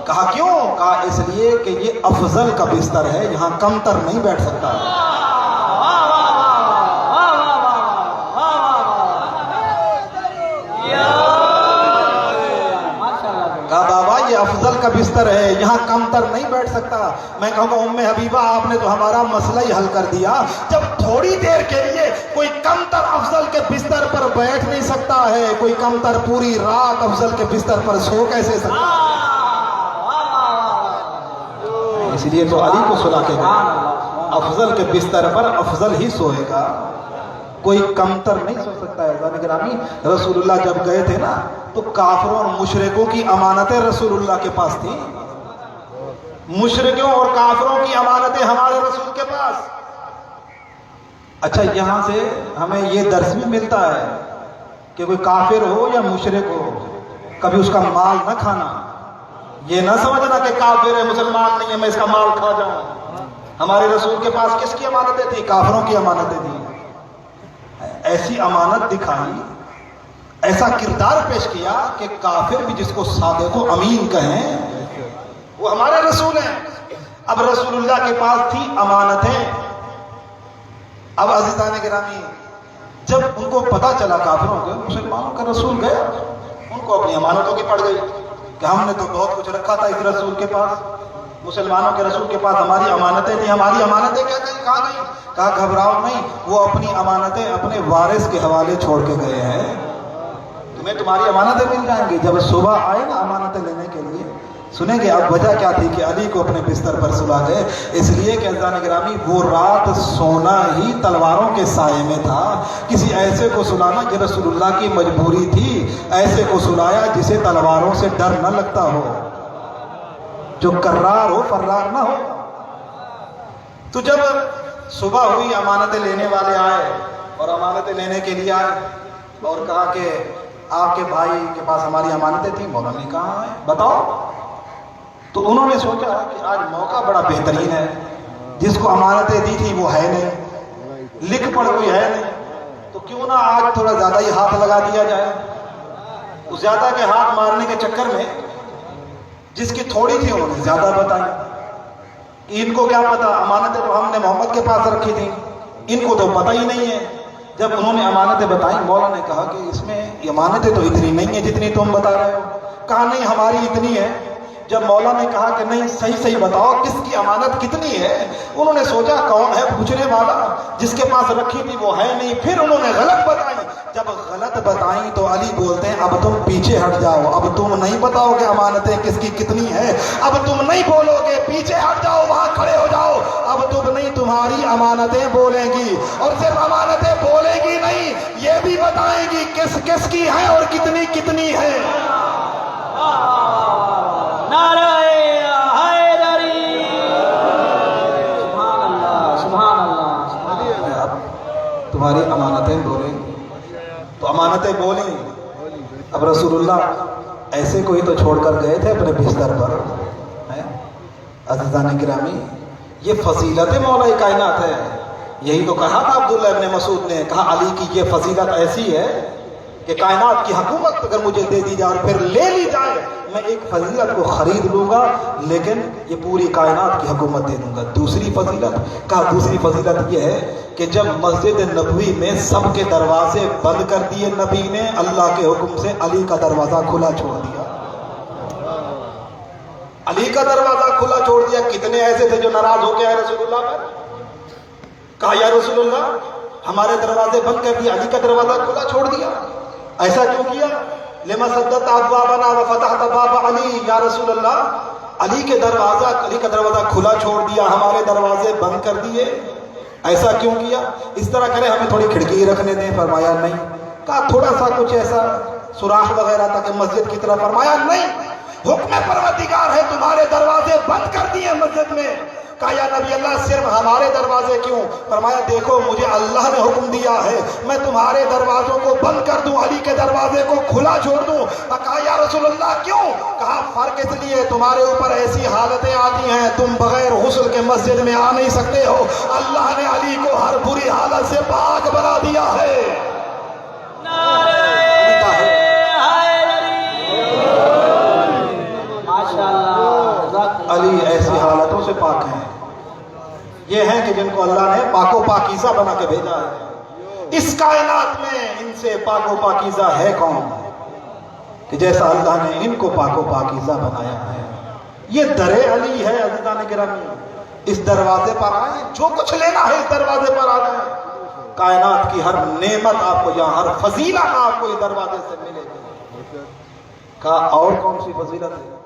کہا کیوں؟ کہا اس لیے کہ یہ افضل کا بستر ہے، یہاں کم تر نہیں بیٹھ سکتا۔ کہا بابا یہ افضل کا بستر ہے، یہاں کم تر نہیں بیٹھ سکتا۔ میں کہوں گا ام حبیبہ آپ نے تو ہمارا مسئلہ ہی حل کر دیا، جب تھوڑی دیر کے لیے کوئی کم تر افضل کے بستر پر بیٹھ نہیں سکتا ہے، کوئی کم تر پوری رات افضل کے بستر پر سو کیسے سکتا ہے؟ اس لیے تو علی کو سلا کے گئے، افضل کے بستر پر افضل ہی سوئے گا، کوئی کمتر نہیں سو سکتا ہے۔ عزیزان گرامی، رسول اللہ جب گئے تھے نا تو کافروں اور مشرکوں کی امانتیں رسول اللہ کے پاس تھیں، مشرکوں اور کافروں کی امانتیں ہمارے رسول کے پاس۔ اچھا، یہاں سے ہمیں یہ درس بھی ملتا ہے کہ کوئی کافر ہو یا مشرک ہو، کبھی اس کا مال نہ کھانا، یہ نہ سمجھنا کہ کافر ہے مسلمان نہیں ہے میں اس کا مال کھا جاؤں۔ ہمارے رسول کے پاس کس کی امانتیں تھیں؟ کافروں کی امانتیں تھیں۔ ایسی امانت دکھائی، ایسا کردار پیش کیا کہ کافر بھی جس کو صادق و امین کہیں وہ ہمارے رسول ہیں۔ اب رسول اللہ کے پاس تھی امانتیں۔ اب عزیزان گرامی، جب ان کو پتا چلا کافروں کو مسلمانوں کا رسول گیا، ان کو اپنی امانتوں کی پڑ گئی کہ ہم نے تو بہت کچھ رکھا تھا اس رسول کے پاس، مسلمانوں کے رسول کے پاس ہماری امانتیں تھیں، ہماری امانتیں کیا گئی، کہاں گئی؟ کہا گھبراؤ نہیں، وہ اپنی امانتیں اپنے وارث کے حوالے چھوڑ کے گئے ہیں، تمہیں تمہاری امانتیں مل جائیں گی۔ جب صبح آئے نا امانتیں لینے کے لیے، سنیں گے اب وجہ کیا تھی کہ علی کو اپنے بستر پر سلا گئے؟ اس لیے کہ عزیزان گرامی وہ رات سونا ہی تلواروں کے سائے میں تھا۔ کسی ایسے کو سلانا جو رسول اللہ کی مجبوری تھی، ایسے کو سلایا جسے تلواروں سے ڈر نہ لگتا ہو، جو کرار ہو فرار نہ ہو۔ تو جب صبح ہوئی امانتیں لینے والے آئے اور امانتیں لینے کے لیے آئے اور کہا کہ آپ کے بھائی کے پاس ہماری امانتیں تھیں، مولانا نے کہا ہے بتاؤ۔ تو انہوں نے سوچا کہ آج موقع بڑا بہترین ہے، جس کو امانتیں دی تھی وہ ہے نہیں، لکھ پڑھ کوئی ہے نہیں، تو کیوں نہ آج تھوڑا زیادہ ہی ہاتھ لگا دیا جائے۔ اس زیادہ کے ہاتھ مارنے کے چکر میں جس کی تھوڑی تھی انہوں نے زیادہ بتائی۔ ان کو کیا پتا، امانتیں تو ہم نے محمد کے پاس رکھی تھی، ان کو تو پتہ ہی نہیں ہے۔ جب انہوں نے امانتیں بتائیں، مولا نے کہا کہ اس میں امانتیں تو اتنی نہیں ہیں جتنی تم بتا رہے ہو۔ کہا نہیں ہماری اتنی ہے۔ جب مولا نے کہا کہ نہیں صحیح بتاؤ کس کی امانت کتنی ہے، انہوں نے سوچا کون ہے پوچھنے والا، جس کے پاس رکھی تھی وہ ہے نہیں، پھر انہوں نے غلط بتائی۔ جب غلط بتائیں تو علی بولتے ہیں اب تم پیچھے ہٹ جاؤ، اب تم نہیں بتاؤ کہ امانتیں کس کی کتنی ہے، اب تم نہیں بولو گے، پیچھے ہٹ جاؤ، وہاں کھڑے ہو جاؤ، اب تم نہیں تمہاری امانتیں بولیں گی، اور صرف امانتیں بولیں گی نہیں، یہ بھی بتائیں گی کس کس کی ہے اور کتنی کتنی ہے۔ تمہاری امانتیں بولیں تو امانتیں بولیں۔ اب رسول اللہ ایسے کوئی تو چھوڑ کر گئے تھے اپنے بستر پر۔ عزیزان گرامی، یہ فضیلت مولا کائنات ہے۔ یہی تو کہا تھا عبداللہ ابن مسعود نے، کہا علی کی یہ فضیلت ایسی ہے کہ کائنات کی حکومت اگر مجھے دے دی جائے اور پھر لے لی جائے، میں ایک فضیلت کو خرید لوں گا لیکن یہ پوری کائنات کی حکومت دے دوں گا۔ دوسری فضیلت، کہا دوسری فضیلت یہ ہے کہ جب مسجد نبوی میں سب کے دروازے بند کر دیے نبی نے، اللہ کے حکم سے علی کا دروازہ کھلا چھوڑ دیا۔ علی کا دروازہ کھلا چھوڑ دیا۔ کتنے ایسے تھے جو ناراض ہو کے آئے رسول اللہ پر، کہا یا رسول اللہ ہمارے دروازے بند کر دیا، علی کا دروازہ کھلا چھوڑ دیا، ایسا کیوں کیا؟ لما سددت ابوابنا وفتحت باب علی، یا رسول اللہ علی کا دروازہ کھلا چھوڑ دیا، ہمارے دروازے بند کر دیے، ایسا کیوں کیا؟ اس طرح کرے ہمیں تھوڑی کھڑکی رکھنے دیں۔ فرمایا نہیں۔ کہا تھوڑا سا کچھ ایسا سوراخ وغیرہ تاکہ مسجد کی طرف، فرمایا نہیں، حکم پروردگار ہے تمہارے دروازے بند کر دیے مسجد میں۔ کہا یا نبی اللہ صرف ہمارے دروازے کیوں؟ فرمایا دیکھو مجھے اللہ نے حکم دیا ہے میں تمہارے دروازوں کو بند کر دوں، علی کے دروازے کو کھلا چھوڑ دوں۔ کہا یا رسول اللہ کیوں؟ کہا فرق اس لیے تمہارے اوپر ایسی حالتیں آتی ہیں تم بغیر غسل کے مسجد میں آ نہیں سکتے ہو، اللہ نے علی کو ہر بری حالت سے پاک بنا دیا ہے۔ علی ایسی حالتوں سے پاک ہیں، یہ ہیں کہ جن کو اللہ نے پاک و پاکیزہ بنا کے بھیجا ہے۔ اس کائنات میں ان سے پاک و پاکیزہ ہے کون کہ جیسا اللہ نے ان کو پاک و پاکیزہ بنایا ہے۔ یہ در علی ہے عزیزان گرامی، اس دروازے پر آئیں، جو کچھ لینا ہے اس دروازے پر آ جائیں، کائنات کی ہر نعمت آپ کو یہاں، ہر فضیلت آپ کو اس دروازے سے ملے گی۔ کہا اور کون سی فضیلت ہے؟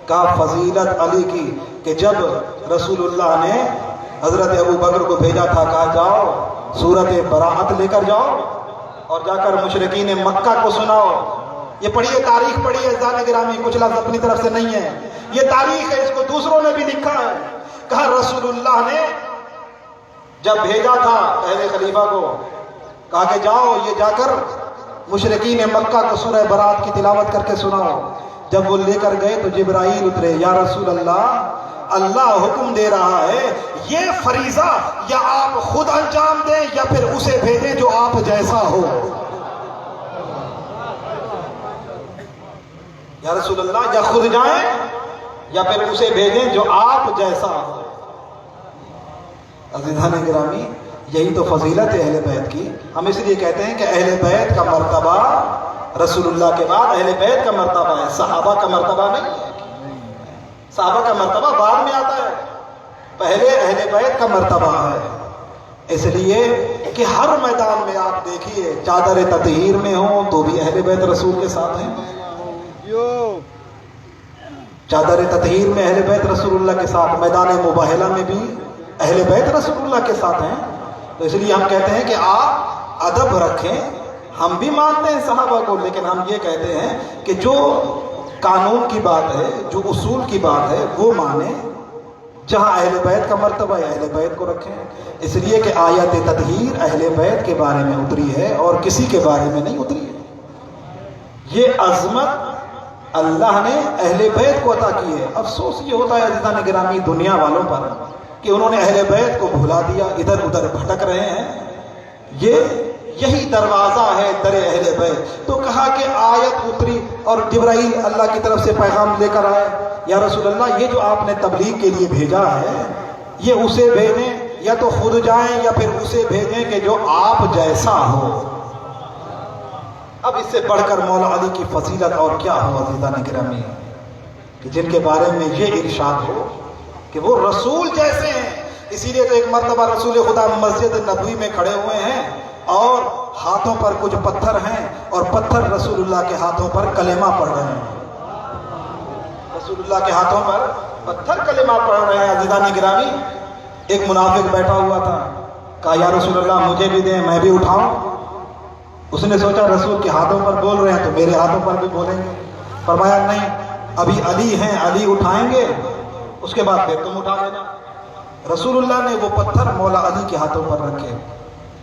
کہا فضیلت علی کی کہ جب رسول اللہ نے حضرت ابو بکر کو بھیجا تھا، کہا جاؤ سورت براءت لے کر جاؤ اور جا کر مشرکین مکہ کو سناؤ۔ یہ پڑھیے، تاریخ پڑھیے عزیزان گرامی، کچھ لفظ اپنی طرف سے نہیں ہے، یہ تاریخ ہے، اس کو دوسروں نے بھی لکھا ہے۔ کہا رسول اللہ نے جب بھیجا تھا پہلے خلیفہ کو، کہا کہ جاؤ یہ جا کر مشرکین مکہ کو سورہ براءت کی تلاوت کر کے سناؤ۔ جب وہ لے کر گئے تو جبرائیل اترے، یا رسول اللہ اللہ حکم دے رہا ہے یہ فریضہ یا آپ خود انجام دیں یا پھر اسے بھیجیں جو آپ جیسا ہو۔ یا رسول اللہ یا خود جائیں یا پھر اسے بھیجیں جو آپ جیسا ہو۔ عزیزان گرامی، یہی تو فضیلت ہے اہل بیت کی۔ ہم اس لیے کہتے ہیں کہ اہل بیت کا مرتبہ رسول اللہ کے بعد اہل بیت کا مرتبہ ہے، صحابہ کا مرتبہ نہیں ہے۔ صحابہ کا مرتبہ بعد میں آتا ہے، پہلے اہل بیت کا مرتبہ ہے۔ اس لیے کہ ہر میدان میں آپ دیکھیے، چادر تطہیر میں ہوں تو بھی اہل بیت رسول کے ساتھ ہیں، چادر تطہیر میں اہل بیت رسول اللہ کے ساتھ، میدان مباہلہ میں بھی اہل بیت رسول اللہ کے ساتھ ہیں۔ تو اس لیے ہم کہتے ہیں کہ آپ ادب رکھیں، ہم بھی مانتے ہیں صحابہ کو، لیکن ہم یہ کہتے ہیں کہ جو قانون کی بات ہے، جو اصول کی بات ہے وہ مانیں، جہاں اہل بیت کا مرتبہ ہے اہل بیت کو رکھیں۔ اس لیے کہ آیت تطہیر اہل بیت کے بارے میں اتری ہے اور کسی کے بارے میں نہیں اتری ہے۔ یہ عظمت اللہ نے اہل بیت کو عطا کی ہے۔ افسوس یہ ہوتا ہے عزیزان گرامی دنیا والوں پر کہ انہوں نے اہل بیت کو بھلا دیا، ادھر ادھر بھٹک رہے ہیں۔ یہی دروازہ ہے در اہل بیت۔ تو کہا کہ آیت اتری اور جبرائیل اللہ کی طرف سے پیغام لے کر آئے، یا رسول اللہ یہ جو آپ نے تبلیغ کے لیے بھیجا ہے یہ اسے بھیجیں یا تو خود جائیں یا پھر اسے بھیجیں کہ جو آپ جیسا ہو۔ اب اس سے بڑھ کر مولا علی کی فضیلت اور کیا ہو عزیزان گرامی، کہ جن کے بارے میں یہ ارشاد ہو کہ وہ رسول جیسے ہیں۔ اسی لیے تو ایک مرتبہ رسول خدا مسجد نبوی میں کھڑے ہوئے ہیں اور ہاتھوں پر کچھ پتھر ہیں اور پتھر رسول اللہ کے ہاتھوں پر کلمہ پڑھ رہے ہیں، رسول اللہ کے ہاتھوں پر پتھر کلمہ پڑھ رہے ہیں۔ عزیزان گرامی ایک منافق بیٹھا ہوا تھا، کہا یا رسول اللہ مجھے بھی دیں، میں بھی اٹھاؤں۔ اس نے سوچا رسول کے ہاتھوں پر بول رہے ہیں تو میرے ہاتھوں پر بھی بولیں گے۔ فرمایا نہیں، ابھی علی ہیں، علی اٹھائیں گے، اس کے بعد پھر تم اٹھا لینا۔ رسول اللہ نے وہ پتھر مولا علی کے ہاتھوں پر رکھے۔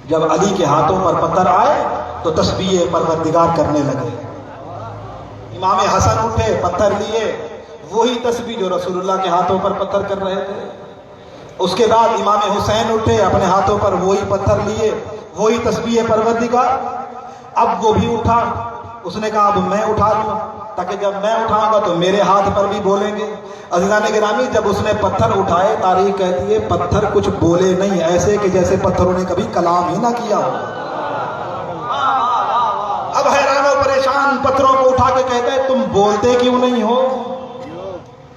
جب علی کے ہاتھوں پر پتھر آئے تو تسبیح پروردگار کرنے لگے۔ امام حسن اٹھے، پتھر لیے، وہی تسبیح جو رسول اللہ کے ہاتھوں پر پتھر کر رہے تھے۔ اس کے بعد امام حسین اٹھے، اپنے ہاتھوں پر وہی پتھر لیے، وہی تسبیح پروردگار۔ اب وہ بھی اٹھا، اس نے کہا اب میں اٹھا لوں تاکہ جب میں اٹھاؤں گا تو میرے ہاتھ پر بھی بولیں گے۔ عزیزان گرامی جب اس نے پتھر اٹھائے، تاریخ کہتی ہے پتھر کچھ بولے نہیں، ایسے کہ جیسے پتھروں نے کبھی کلام ہی نہ کیا ہو۔ اب حیران و پریشان پتھروں کو اٹھا کے کہتا ہے تم بولتے کیوں نہیں ہو؟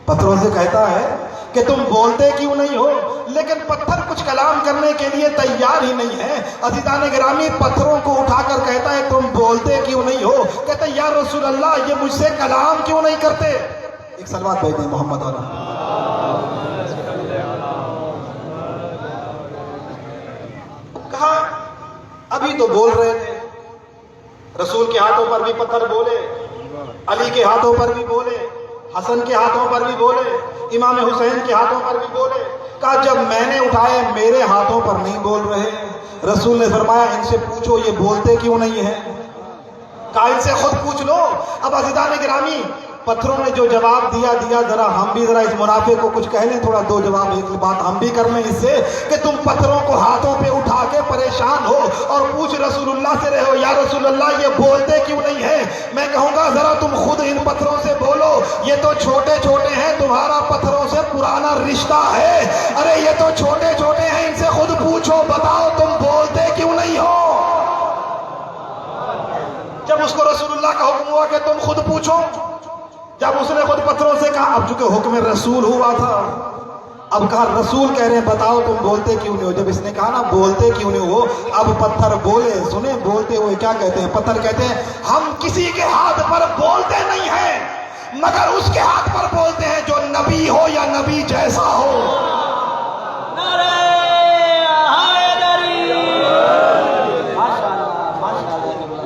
پتھروں سے کہتا ہے کہ تم بولتے کیوں نہیں ہو؟ لیکن پتھر کچھ کلام کرنے کے لیے تیار ہی نہیں ہے۔ عزیزان گرامی پتھروں کو اٹھا کر کہتا ہے تم بولتے کیوں نہیں ہو؟ کہتا ہے یا رسول اللہ یہ مجھ سے کلام کیوں نہیں کرتے؟ ایک صلوات بھیج دیں محمد علیہ۔ کہا ابھی تو بول رہے تھے، رسول کے ہاتھوں پر بھی پتھر بولے، علی کے ہاتھوں پر بھی بولے، حسن کے ہاتھوں پر بھی بولے، امام حسین کے ہاتھوں پر بھی بولے۔ کہا جب میں نے اٹھائے میرے ہاتھوں پر نہیں بول رہے۔ رسول نے فرمایا ان سے پوچھو یہ بولتے کیوں نہیں ہیں؟ کہا ان سے خود پوچھ لو۔ اب عزیزان گرامی پتھروں نے جو جواب دیا ذرا ہم بھی ذرا اس منافق کو کچھ کہہ لیں، تھوڑا دو جواب ایک بات ہم بھی کر لیں اس سے کہ تم پتھروں کو ہاتھوں پہ اٹھا کے پریشان ہو اور پوچھ رسول اللہ سے رہے ہو یا رسول اللہ یہ بولتے کیوں نہیں ہیں؟ میں کہوں گا ذرا تم خود ان پتھروں سے بولو، یہ تو چھوٹے چھوٹے ہیں، تمہارا پتھروں سے پرانا رشتہ ہے۔ ارے یہ تو چھوٹے چھوٹے ہیں، ان سے خود پوچھو، بتاؤ تم بولتے کیوں نہیں ہو؟ جب اس کو رسول اللہ کا حکم ہوا کہ تم خود پوچھو، جب اس نے خود پتھروں سے کہا، اب چونکہ حکم رسول ہوا تھا، اب کہا رسول کہہ رہے ہیں بتاؤ تم بولتے کیوں نہیں ہو؟ جب اس نے کہا نا بولتے کیوں نہیں ہو، اب پتھر بولے۔ سنیں بولتے ہوئے کیا کہتے ہیں؟ پتھر کہتے ہیں ہم کسی کے ہاتھ پر بولتے نہیں ہیں مگر اس کے ہاتھ پر بولتے ہیں جو نبی ہو یا نبی جیسا ہو۔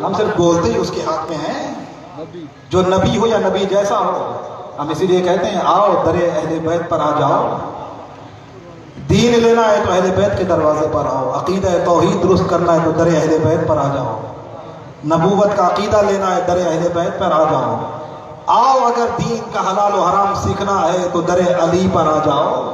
ہم صرف بولتے ہی اس کے ہاتھ میں ہیں جو نبی ہو یا نبی جیسا ہو۔ ہم اسی لیے کہتے ہیں آؤ در اہل بیت پر آ جاؤ، دین لینا ہے تو اہل بیت کے دروازے پر آؤ، عقیدہ توحید درست کرنا ہے تو در اہل بیت پر آ جاؤ، نبوت کا عقیدہ لینا ہے در اہل بیت پر آ جاؤ، آؤ اگر دین کا حلال و حرام سیکھنا ہے تو در علی پر آ جاؤ۔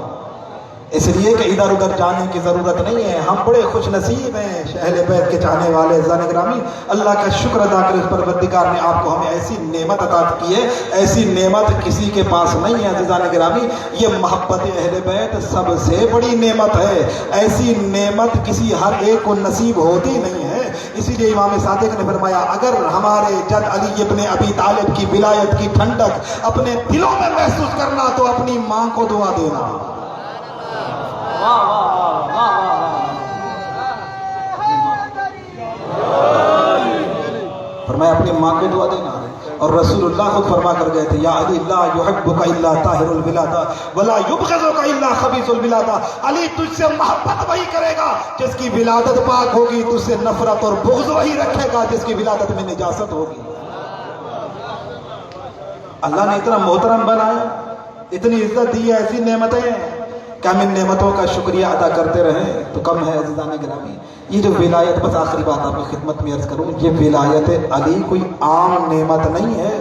اس لیے کہ ادھر ادھر جانے کی ضرورت نہیں ہے، ہم بڑے خوش نصیب ہیں اہل بیت کے چاہنے والے۔ عزیزان گرامی اللہ کا شکر ادا کریں، اس پروردگار نے آپ کو ہمیں ایسی نعمت عطا کی ہے، ایسی نعمت کسی کے پاس نہیں ہے۔ عزیزان گرامی یہ محبت اہل بیت سب سے بڑی نعمت ہے، ایسی نعمت کسی ہر ایک کو نصیب ہوتی نہیں ہے۔ اسی لیے امام صادق نے فرمایا اگر ہمارے جد علی ابن ابی طالب کی ولایت کی ٹھنڈک اپنے دلوں میں محسوس کرنا تو اپنی ماں کو دعا دینا. فرمایا اپنی ماں کو دعا دینا. اور رسول اللہ خود فرما کر گئے تھے یا علی لا یحبک الا طاہر الولاد ولا یبغضک الا خبیث الولاد. علی تجھ سے محبت وہی کرے گا جس کی ولادت پاک ہوگی, تجھ سے نفرت اور بغض وہی رکھے گا جس کی ولادت میں نجاست ہوگی. اللہ نے اتنا محترم بنایا, اتنی عزت دی ہے, ایسی نعمتیں ہیں کہ ہم ان نعمتوں کا شکریہ ادا کرتے رہیں تو کم ہے. عزیزان گرامی, یہ جو ولایت, بس آخری بات آپ کی خدمت میں عرض کروں, یہ ولایت علی کوئی عام نعمت نہیں ہے.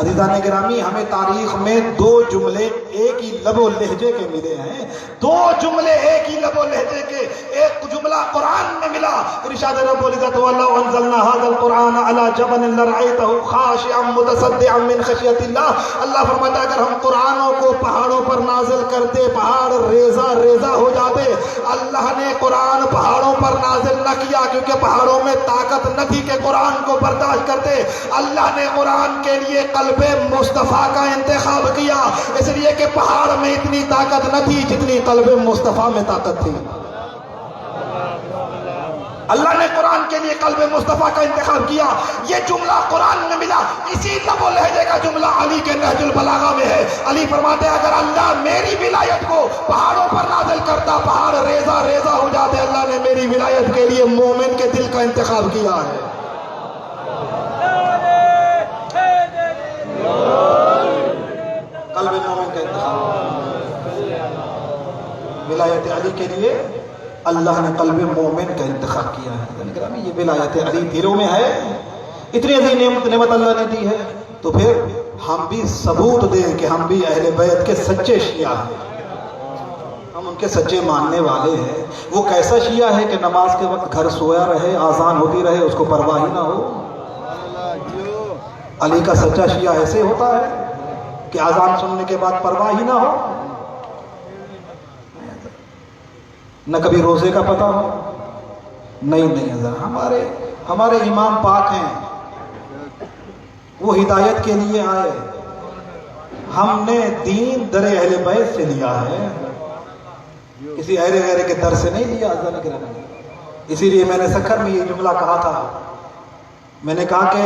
عزیزان گرامی, ہمیں تاریخ میں دو جملے ایک ہی لب و لہجے کے ملے ہیں, دو جملے ایک ہی لب و لہجے کے. ایک جملہ قرآن میں ملا, ارشاد رب العزت وَلَوْ أَنزَلْنَا هَذَا الْقُرْآنَ عَلَى جَبَلٍ لَرَأَيْتَهُ خَاشِعًا مُتَصَدِّعًا مِنْ خَشْيَةِ اللَّهِ. اللہ فرماتا ہے اگر ہم قرآنوں کو پہاڑوں پر نازل کرتے, پہاڑ ریزہ ریزہ ہو جاتے. اللہ نے قرآن پہاڑوں پر نازل نہ کیا کیونکہ پہاڑوں میں طاقت نہ تھی کہ قرآن کو برداشت کرتے. اللہ نے قرآن کے لیے قلب مصطفیٰ کا انتخاب کیا, اس لیے کہ پہاڑ میں اتنی طاقت نہ تھی جتنی قلب مصطفیٰ میں طاقت تھی. اللہ نے قرآن کے لیے قلب مصطفیٰ کا انتخاب کیا. یہ جملہ قرآن میں ملا, اسی لب و لہجے کا جملہ علی کے نہج البلاغہ میں ہے. علی فرماتے ہیں اگر اللہ میری ولایت کو پہاڑوں پر نازل کرتا, پہاڑ ریزہ ریزہ ہو جاتے. اللہ نے میری ولایت کے لیے مومن کے دل کا انتخاب کیا ہے. قلب مومن کا انتخاب, ولایت علی کے لیے اللہ نے قلب مومن کا انتخاب کیا ہے. یہ ولایت علی دلوں میں ہے, اتنی عظیم نعمت اللہ نے دی ہے. تو پھر ہم بھی ثبوت دیں کہ ہم بھی اہل بیت کے سچے شیعہ ہیں, ہم ان کے سچے ماننے والے ہیں. وہ کیسا شیعہ ہے کہ نماز کے وقت گھر سویا رہے, آذان ہوتی رہے, اس کو پرواہ ہی نہ ہو. علی کا سچا شیعہ ایسے ہوتا ہے کہ آذان سننے کے بعد پرواہ ہی نہ ہو, نہ کبھی روزے کا پتہ ہو. نہیں حضرت, ہمارے امام پاک ہیں, وہ ہدایت کے لیے آئے. ہم نے دین در اہل بیت سے لیا ہے, کسی اہل غیر کے در سے نہیں لیا. اسی لیے میں نے سکھر میں یہ جملہ کہا تھا, میں نے کہا کہ